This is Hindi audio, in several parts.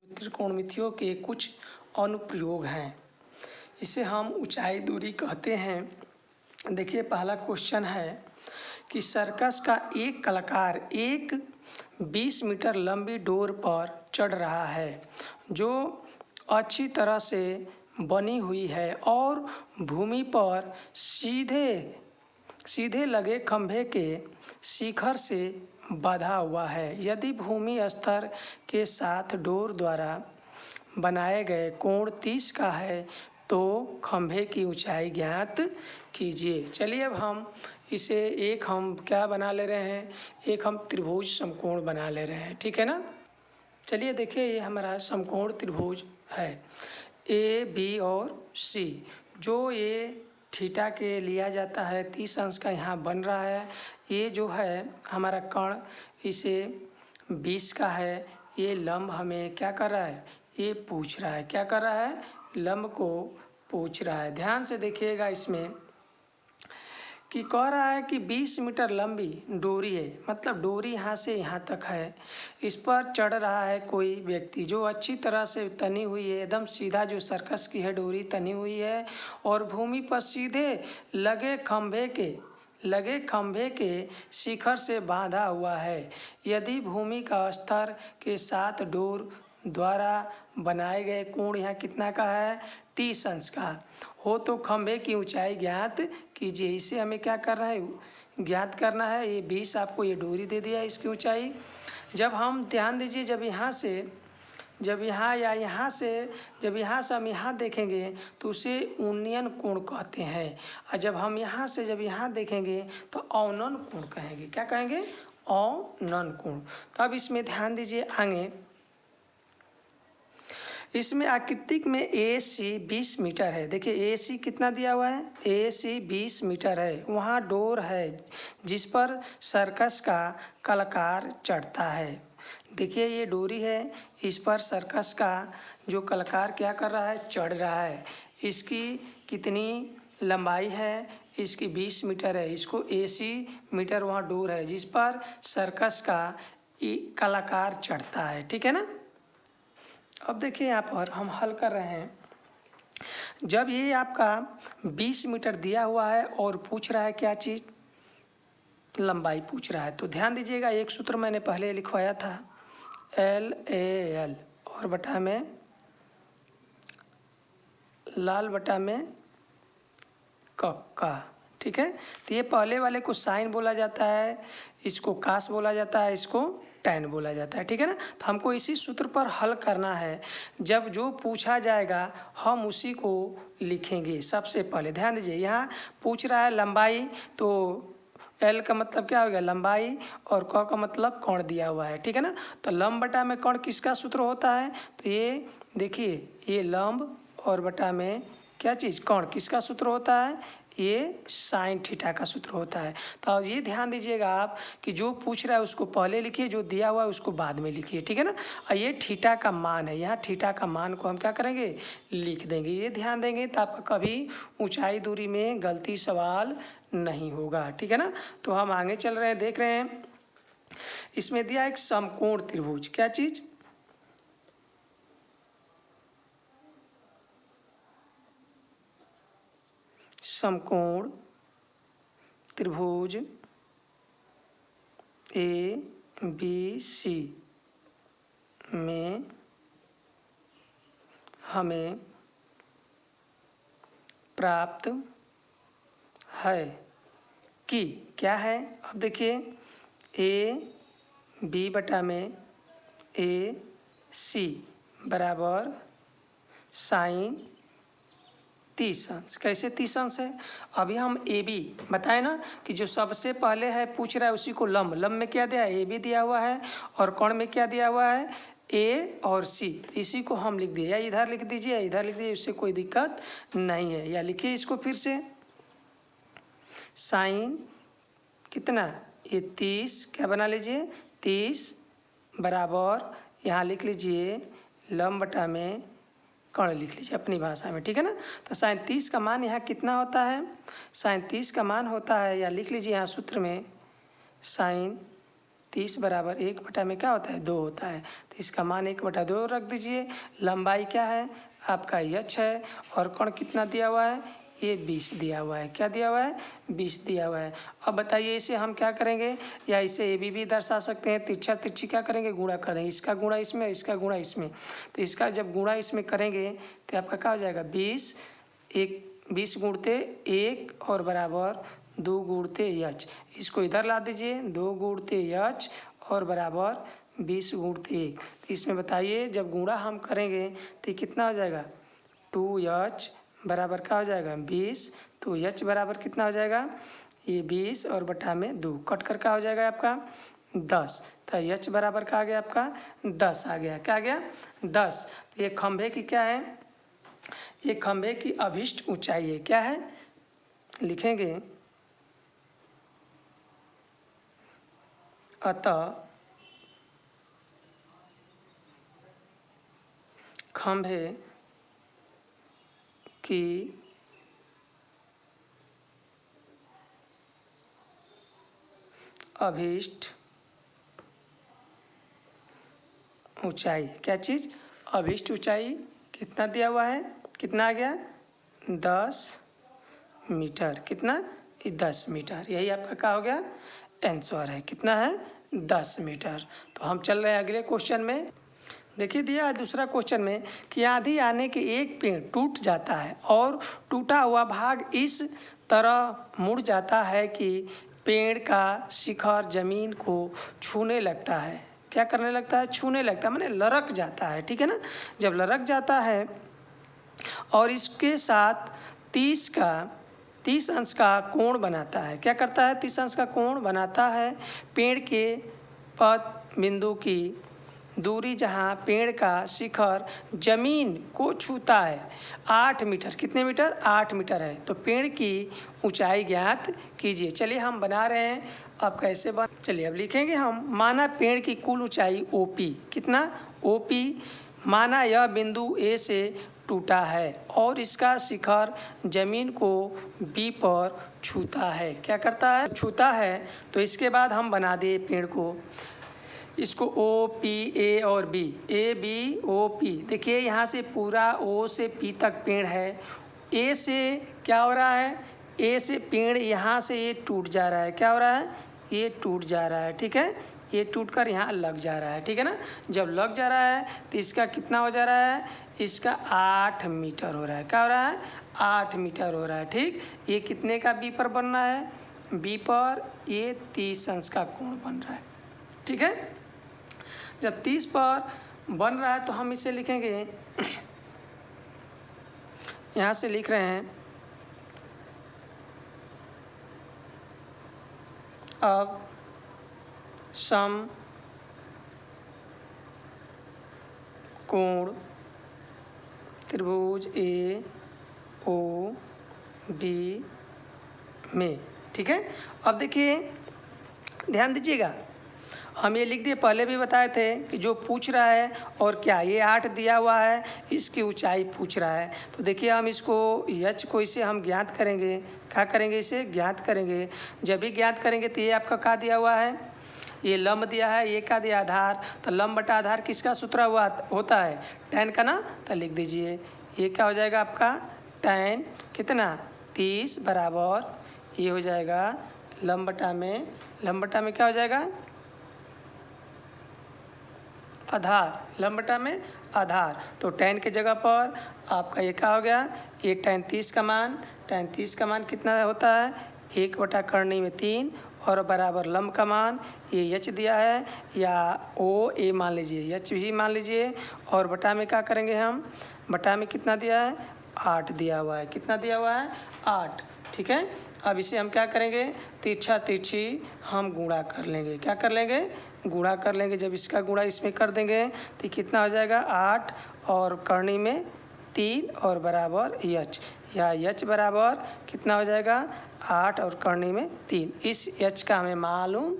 त्रिकोणमितियों के कुछ अनुप्रयोग हैं। इसे हम ऊंचाई दूरी कहते हैं। देखिए पहला क्वेश्चन है कि सर्कस का एक कलाकार एक 20 मीटर लंबी डोर पर चढ़ रहा है जो अच्छी तरह से बनी हुई है और भूमि पर सीधे लगे खंभे के शिखर से बंधा हुआ है। यदि भूमि स्तर के साथ डोर द्वारा बनाए गए कोण 30 का है तो खंभे की ऊंचाई ज्ञात कीजिए। चलिए अब हम इसे हम क्या बना ले रहे हैं, एक हम त्रिभुज समकोण बना ले रहे हैं, ठीक है ना। चलिए देखिए ये हमारा समकोण त्रिभुज है ए बी और सी, जो ये थीटा के लिया जाता है 30 अंश का यहाँ बन रहा है। ये जो है हमारा कण इसे 20 का है। ये लंब हमें क्या कर रहा है, ये पूछ रहा है, क्या कर रहा है, लंब को पूछ रहा है। ध्यान से देखिएगा इसमें कि कह रहा है कि 20 मीटर लंबी डोरी है, मतलब डोरी यहाँ से यहाँ तक है। इस पर चढ़ रहा है कोई व्यक्ति जो अच्छी तरह से तनी हुई है, एकदम सीधा जो सर्कस की है डोरी तनी हुई है और भूमि पर सीधे लगे खंभे के शिखर से बांधा हुआ है। यदि भूमि का स्तर के साथ डोर द्वारा बनाए गए कोण यहाँ कितना का है, 30 अंश का हो तो खंभे की ऊंचाई ज्ञात कीजिए। इसे हमें क्या करना है, ज्ञात करना है। ये 20 आपको ये डोरी दे दिया है, इसकी ऊंचाई। जब हम ध्यान दीजिए, जब यहाँ से हम यहाँ देखेंगे तो उसे उन्नयन कोण कहते हैं, और जब हम यहाँ देखेंगे तो अवनयन कोण कहेंगे। क्या कहेंगे, अवनयन कोण। तो अब इसमें ध्यान दीजिए आगे, इसमें आकृतिक में ए सी 20 मीटर है। देखिए ए सी कितना दिया हुआ है, ए सी 20 मीटर है। वहाँ डोर है जिस पर सर्कस का कलाकार चढ़ता है। देखिए ये डोरी है, इस पर सर्कस का जो कलाकार क्या कर रहा है, चढ़ रहा है। इसकी कितनी लंबाई है, इसकी 20 मीटर है। इसको ए सी मीटर वहाँ डोर है जिस पर सर्कस का कलाकार चढ़ता है, ठीक है ना। अब देखिए यहाँ पर हम हल कर रहे हैं। जब ये आपका 20 मीटर दिया हुआ है और पूछ रहा है क्या चीज़, लंबाई पूछ रहा है, तो ध्यान दीजिएगा एक सूत्र मैंने पहले लिखवाया था, LAL और बटा में लाल बटा में का, ठीक है। तो ये पहले वाले को साइन बोला जाता है, इसको कास बोला जाता है, इसको टैन बोला जाता है, ठीक है ना। तो हमको इसी सूत्र पर हल करना है। जब जो पूछा जाएगा हम उसी को लिखेंगे। सबसे पहले ध्यान दीजिए, यहाँ पूछ रहा है लंबाई, तो एल का मतलब क्या होगा, लंबाई, और क का मतलब कोण दिया हुआ है, ठीक है ना। तो लंब बटा में कोण किसका सूत्र होता है, तो ये देखिए ये लंब और बटा में क्या चीज़, कोण किसका सूत्र होता है, ये साइन थीटा का सूत्र होता है। तो ये ध्यान दीजिएगा आप कि जो पूछ रहा है उसको पहले लिखिए, जो दिया हुआ है उसको बाद में लिखिए, ठीक है ना। और ये थीटा का मान है, यहाँ थीटा का मान को हम क्या करेंगे, लिख देंगे। ये ध्यान देंगे तो आपका कभी ऊंचाई दूरी में गलती सवाल नहीं होगा, ठीक है ना। तो हम आगे चल रहे हैं, देख रहे हैं इसमें दिया एक समकोण त्रिभुज, क्या चीज़, समकोण त्रिभुज ABC में हमें प्राप्त है कि क्या है। अब देखिए AB बटा में AC बराबर साइन 30 अंश। कैसे 30 अंश है, अभी हम AB बताए ना कि जो सबसे पहले है पूछ रहा है उसी को लंब में क्या दिया है, AB दिया हुआ है, और कोण में क्या दिया हुआ है, A और C। इसी को हम लिख दिए, या इधर लिख दीजिए या इधर लिख दीजिए, उससे कोई दिक्कत नहीं है। या लिखिए इसको फिर से, साइन कितना, ये 30 क्या बना लीजिए, 30 बराबर यहाँ लिख लीजिए लंब बटा में कोण लिख लीजिए अपनी भाषा में, ठीक है ना। तो साइन 30 का मान यहाँ कितना होता है, साइन 30 का मान होता है, या लिख लीजिए यहाँ सूत्र में साइन 30 बराबर 1 बटा में क्या होता है 2 होता है, तो इसका मान 1/2 रख दीजिए। लंबाई क्या है आपका h है, और कोण कितना दिया हुआ है ये 20 दिया हुआ है। क्या दिया हुआ है 20 दिया हुआ है। अब बताइए इसे हम क्या करेंगे, या इसे ए भी दर्शा सकते हैं। तिरछा तिरछी क्या करेंगे गुणा करेंगे, इसका गुणा इसमें इसका गुणा इसमें, तो इसका जब गुणा इसमें करेंगे तो आपका क्या हो जाएगा 20 गुणते 1 और बराबर 2 गुणते h। इसको इधर ला दीजिए 2 गुणते h और बराबर 20 गुणते 1। तो इसमें बताइए जब गुणा हम करेंगे तो कितना हो जाएगा 2h बराबर क्या हो जाएगा 20। तो h बराबर कितना हो जाएगा ये 20 और बटा में 2 कट कर क्या हो जाएगा आपका 10। तो h बराबर क्या आ गया आपका 10 आ गया। क्या आ गया 10। ये खंभे की क्या है, ये खंभे की अभिष्ट ऊंचाई है। क्या है लिखेंगे अतः खंभे की अभिष्ट ऊंचाई, क्या चीज़ अभिष्ट ऊंचाई कितना दिया हुआ है, कितना आ गया 10 मीटर। कितना 10 मीटर, यही आपका क्या हो गया आंसर है। कितना है 10 मीटर। तो हम चल रहे हैं अगले क्वेश्चन में। देखिए दिया है दूसरा क्वेश्चन में कि आंधी आने के एक पेड़ टूट जाता है और टूटा हुआ भाग इस तरह मुड़ जाता है कि पेड़ का शिखर जमीन को छूने लगता है। क्या करने लगता है छूने लगता है, माने लरक जाता है। ठीक है ना, जब लरक जाता है और इसके साथ 30 अंश का कोण बनाता है। क्या करता है 30 अंश का कोण बनाता है। पेड़ के पद बिंदु की दूरी जहाँ पेड़ का शिखर जमीन को छूता है 8 मीटर। कितने मीटर 8 मीटर है। तो पेड़ की ऊंचाई ज्ञात कीजिए। चलिए हम बना रहे हैं, अब कैसे चलिए अब लिखेंगे हम। माना पेड़ की कुल ऊंचाई OP, कितना OP, माना यह बिंदु A से टूटा है और इसका शिखर जमीन को B पर छूता है। क्या करता है छूता है। तो इसके बाद हम बना दिए पेड़ को, इसको OP A और B, AB OP। देखिए यहाँ से पूरा O से P तक पेड़ है। A से क्या हो रहा है, A से पेड़ यहाँ से ये टूट जा रहा है। क्या हो रहा है ये टूट जा रहा है। ठीक है, ये टूट कर यहाँ लग जा रहा है। ठीक है ना, जब लग जा रहा है तो इसका कितना हो जा रहा है, इसका 8 मीटर हो रहा है। क्या हो रहा है 8 मीटर हो रहा है। ठीक, ये कितने का B पर बनना है, B पर ये 30 अंश का कोण बन रहा है। ठीक है, जब 30 पर बन रहा है तो हम इसे लिखेंगे, यहाँ से लिख रहे हैं अब सम कोण त्रिभुज AOD में। ठीक है, अब देखिए ध्यान दीजिएगा, हम ये लिख दिए, पहले भी बताए थे कि जो पूछ रहा है और क्या ये 8 दिया हुआ है, इसकी ऊंचाई पूछ रहा है। तो देखिए हम इसको h को इसे हम ज्ञात करेंगे। क्या करेंगे इसे ज्ञात करेंगे। जब भी ज्ञात करेंगे तो ये आपका क्या दिया हुआ है, ये लंब दिया है, ये क्या दिया आधार। तो लंब बटा आधार किसका सूत्र हुआ होता है tan का ना, तो लिख दीजिए ये क्या हो जाएगा आपका tan कितना 30 बराबर ये हो जाएगा लंब बटा में क्या हो जाएगा आधार, लंब बटा में आधार। तो tan के जगह पर आपका ये क्या हो गया, ये tan 30 का मान कितना होता है 1/करनी में 3 और बराबर लंब का मान ये h दिया है या OA मान लीजिए, h भी मान लीजिए। और बटा में क्या करेंगे हम, बटा में कितना दिया है 8 दिया हुआ है। कितना दिया हुआ है 8। ठीक है, अब इसे हम क्या करेंगे तिरछा तिरछी हम गुणा कर लेंगे। क्या कर लेंगे गुणा कर लेंगे। जब इसका गुणा इसमें कर देंगे तो कितना हो जाएगा 8 और करनी में 3 और बराबर h, या h बराबर कितना हो जाएगा 8 और करनी में 3। इस h का हमें मालूम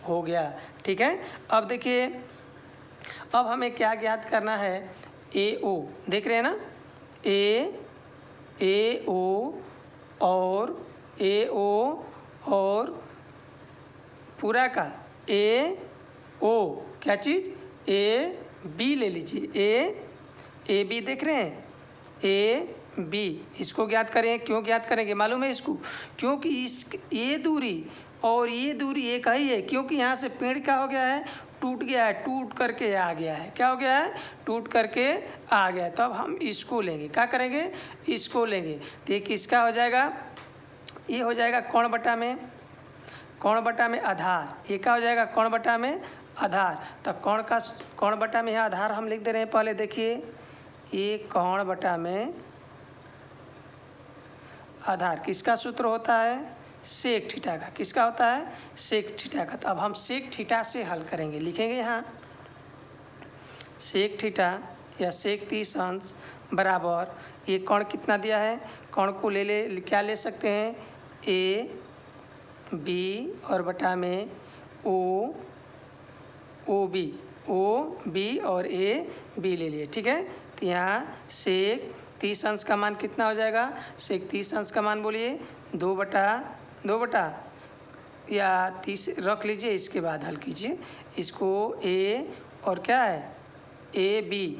हो गया। ठीक है, अब देखिए अब हमें क्या ज्ञात करना है, AO देख रहे हैं ना, AO और पूरा का ओ, क्या चीज़, ए बी ले लीजिए, ए बी देख रहे हैं, ए बी, इसको ज्ञात करें। क्यों ज्ञात करेंगे मालूम है इसको? क्योंकि इस ये दूरी और ये दूरी एक ही है, क्योंकि यहाँ से पेड़ क्या हो गया है, टूट गया है, टूट करके आ गया है। क्या हो गया है, टूट करके आ गया है। तो अब हम इसको लेंगे, क्या करेंगे, इसको लेंगे। तो ये किसका हो जाएगा, ये हो जाएगा कौन बटा में, कौन बटा में आधार। ये क्या हो जाएगा, कौन बटा में आधार। तो कौन का कौन बटा में है आधार हम लिख दे रहे हैं। पहले देखिए, ये कौन बटा में आधार किसका सूत्र होता है, सेक थीटा का। किसका होता है, सेक थीटा का। तो अब हम सेक थीटा से हल करेंगे, लिखेंगे यहाँ सेक थीटा या सेक 30 अंश बराबर, ये कौन कितना दिया है, कौन को ले क्या ले सकते हैं, ए बी और बटा में ओ बी और ए बी ले लिए। ठीक है, तो यहाँ सेक 30 अंश का मान कितना हो जाएगा, सेक 30 अंश का मान बोलिए 2 बटा या 30 रख लीजिए, इसके बाद हल कीजिए इसको। ए और क्या है, ए बी,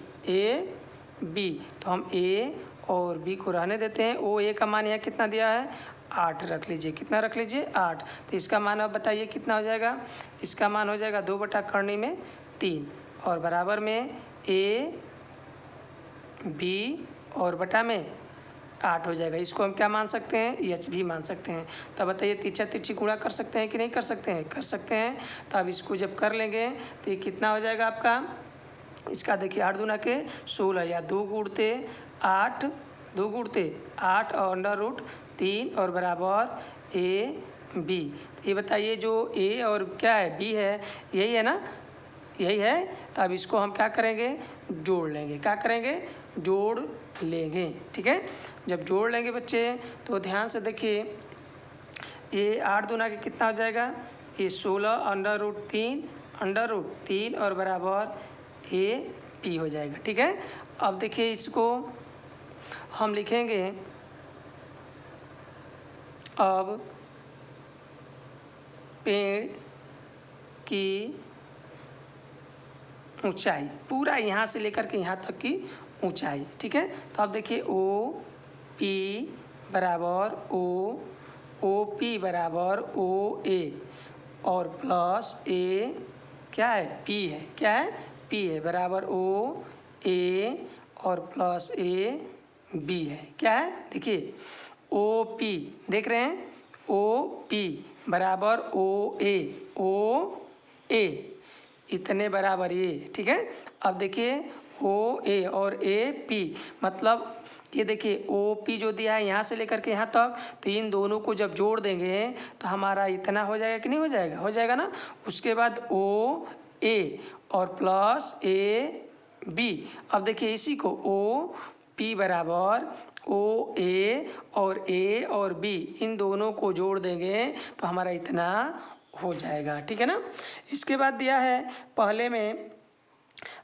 तो हम ए और बी को रहने देते हैं। ओ ए का मान यहाँ कितना दिया है, 8 रख लीजिए। कितना रख लीजिए, 8। तो इसका मान अब बताइए कितना हो जाएगा, इसका मान हो जाएगा 2 बटा करनी में 3 और बराबर में ए बी और बटा में 8 हो जाएगा। इसको हम क्या मान सकते हैं, एच भी मान सकते हैं। तब बताइए तिरछा तिरछी गुणा कर सकते हैं कि नहीं कर सकते हैं, कर सकते हैं। तो अब इसको जब कर लेंगे तो ये कितना हो जाएगा आपका, इसका देखिए 8 दूना के 16 या 2 गुणते 8 और √3 और बराबर ए बी। ये बताइए जो ए और क्या है, बी है, यही है ना, यही है। तो अब इसको हम क्या करेंगे, जोड़ लेंगे। क्या करेंगे, जोड़ लेंगे। ठीक है, जब जोड़ लेंगे बच्चे तो ध्यान से देखिए, ये 8 दूना के कितना हो जाएगा, ये 16 √3 और बराबर ए पी हो जाएगा। ठीक है, अब देखिए इसको हम लिखेंगे, अब पेड़ की ऊंचाई पूरा यहाँ से लेकर के यहाँ तक की ऊंचाई। ठीक है, तो अब देखिए ओ पी बराबर ओ ए और प्लस ए क्या है, पी है, क्या है, पी है, बराबर ओ ए और प्लस ए बी है। क्या है, देखिए ओ पी देख रहे हैं, ओ पी बराबर ओ ए इतने बराबर ये। ठीक है, अब देखिए ओ ए और ए पी, मतलब ये देखिए ओ पी जो दिया है यहाँ से लेकर के यहाँ तक, तो इन दोनों को जब जोड़ देंगे तो हमारा इतना हो जाएगा कि नहीं हो जाएगा, हो जाएगा ना। उसके बाद ओ ए और प्लस ए बी। अब देखिए इसी को ओ पी बराबर ओ ए और बी, इन दोनों को जोड़ देंगे तो हमारा इतना हो जाएगा। ठीक है ना। इसके बाद दिया है पहले में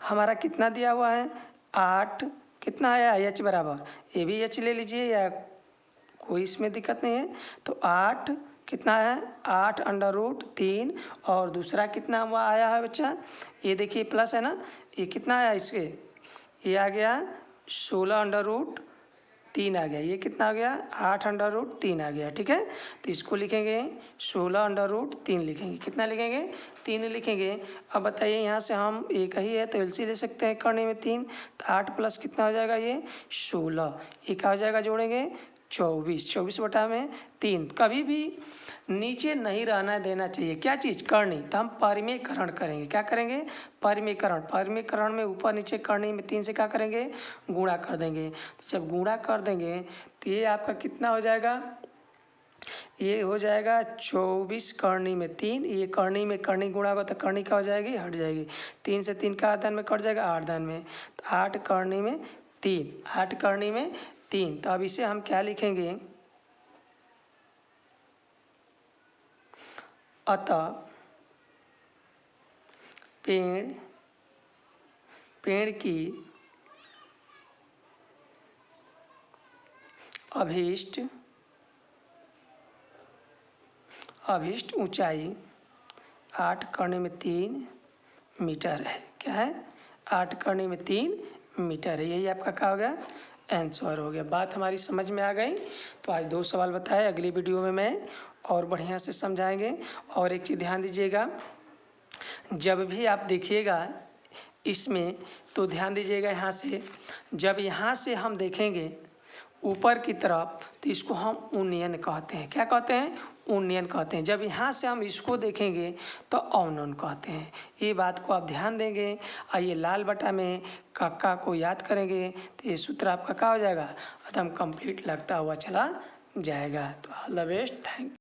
हमारा कितना दिया हुआ है, 8 कितना आया, एच बराबर, ये भी एच ले लीजिए या कोई इसमें दिक्कत नहीं है। तो 8 कितना है, 8 √3 और दूसरा कितना हुआ आया है बच्चा, ये देखिए प्लस है ना, ये कितना आया इसके, ये आ गया 16 √3 आ गया। ये कितना आ गया, 8 √3 आ गया। ठीक है, तो इसको लिखेंगे 16 √3 लिखेंगे। कितना लिखेंगे, 3 लिखेंगे। अब बताइए यहाँ से हम एक ही है तो एलसी ले सकते हैं करने में 3, तो 8 प्लस कितना हो जाएगा, ये 16, ये क्या हो जाएगा, जोड़ेंगे 24 बटा में 3। कभी भी नीचे नहीं रहना देना चाहिए, क्या चीज़, करनी। तो हम परिमेयकरण करेंगे, क्या करेंगे, परिमेयकरण में ऊपर नीचे करनी में 3 से क्या करेंगे, गुणा कर देंगे। तो जब गुणा कर देंगे तो ये आपका कितना हो जाएगा, ये हो जाएगा 24 करनी में 3, ये करनी में करनी गुणा होगा तो करनी क्या हो जाएगी, हट जाएगी। 3 से 3 का दान में कट जाएगा, 8 दान में, तो 8 करनी में 3। तो अब इसे हम क्या लिखेंगे, अतः पेड़ की अभीष्ट ऊंचाई 8 करने में 3 मीटर है। क्या है? 8 करने में 3 मीटर है। यही आपका क्या हो गया? आंसर हो गया। बात हमारी समझ में आ गई। तो आज 2 सवाल बताए, अगली वीडियो में मैं और बढ़िया से समझाएंगे। और एक चीज़ ध्यान दीजिएगा, जब भी आप देखिएगा इसमें तो ध्यान दीजिएगा, यहाँ से जब यहाँ से हम देखेंगे ऊपर की तरफ तो इसको हम यूनियन कहते हैं। क्या कहते हैं? यूनियन कहते हैं। जब यहाँ से हम इसको देखेंगे तो ऑनन कहते हैं। ये बात को आप ध्यान देंगे। आइए लाल बटा में कक्का को याद करेंगे तो ये सूत्र आपका क्या हो जाएगा? एकदम कंप्लीट लगता हुआ चला जाएगा। तो all the best, thank you.